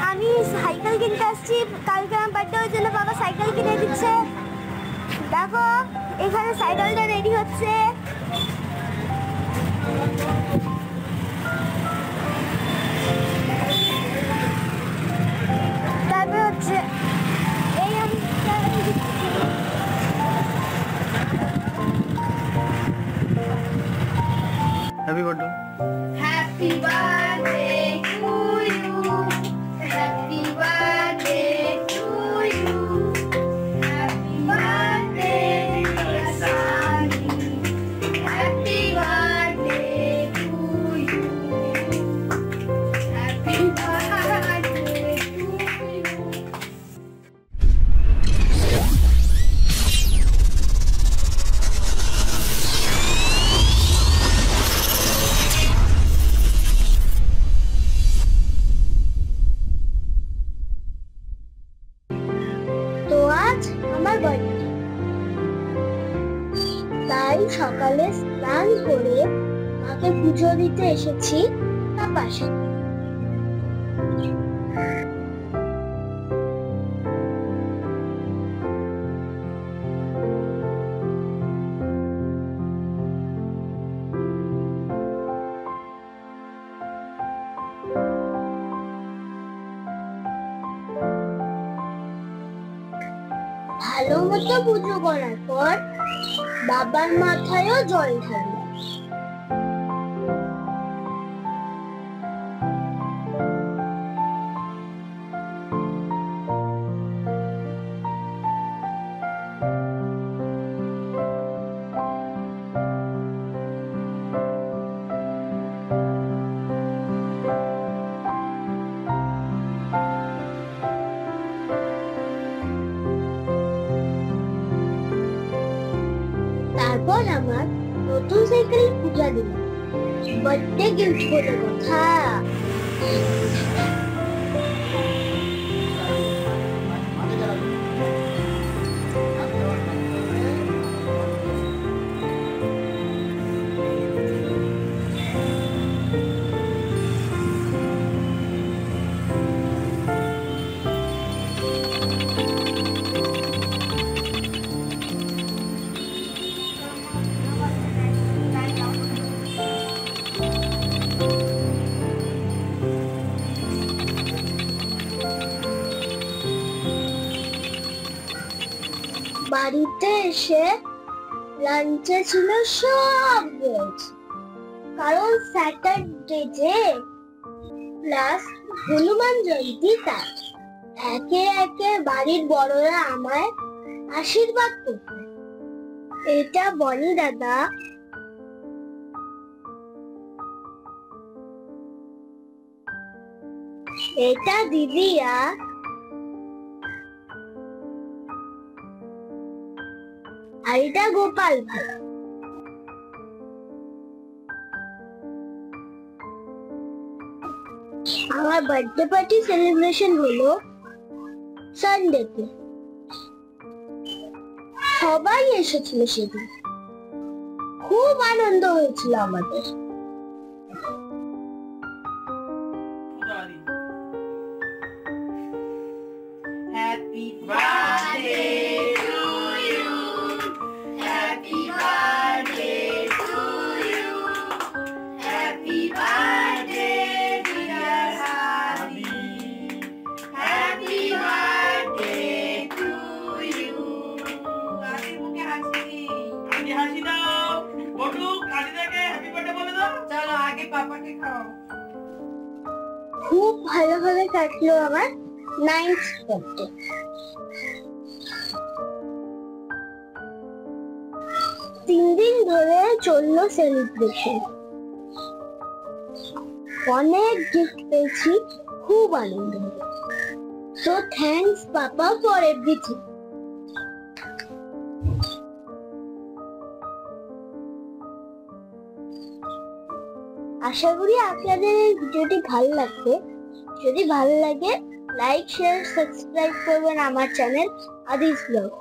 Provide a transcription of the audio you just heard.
আমি সাইকেল কিনতে আসছি, কালকে আমার বার্থডে, ওই জন্য বাবা সাইকেল কিনে দিচ্ছে। দেখো এখানে সাইকেলটা রেডি হচ্ছে। তারপরে হচ্ছে এই আমি happy birthday. Happy birthday to you, happy birthday to you, happy birthday dear Sunny, happy birthday to you, happy birthday to you. তো আজ আমার বার্থডে, তাই সকালে স্নান করে মাকে পুজো দিতে এসেছি তার পাশে। ভালো মতো পুজো করার পর বাবার মাথায়ও জল ঢাললাম। তারপর আমার নতুন সাইকেলের পূজা দিলাম, বার্থডে গিফট বলে কথা। বাড়িতে এসে লাঞ্চে ছিল সব ভেজ, কারণ স্যাটারডে যে প্লাস হনুমান জয়ন্তী, তাই একে একে বাড়ির বড়রা আমায় আশীর্বাদ করবে। এটা বনি দাদা, এটা দিদিয়া, আর এটা গোপাল ভাই। আমার বার্থডে পার্টি সেলিব্রেশন হলো সানডেতে। সবাই এসেছিল সেদিন, খুব আনন্দ হয়েছিল আমাদের। Happy birthday to you. Happy birthday to you. Happy birthday dear Hadi. Happy birthday to you. কাজীর মুখে হাসি। আগে হাসি দাও। বটলু কাজীদাকে হ্যাপি বার্থডে বলে দাও। চলো আগে পাপাকে খাওয়াও। খুব ভালোভাবে কাটলো আমার 9th বার্থডে। তিন দিন ধরে চললো সেলিব্রেশন, অনেক গিফট পেয়েছি, খুব আনন্দ হলো। So thanks papa for everything. আশা করি আপনাদের এই ভিডিওটি ভালো লাগবে। যদি ভালো লাগে লাইক শেয়ার সাবস্ক্রাইব করবেন আমার চ্যানেল আদিস ব্লগ।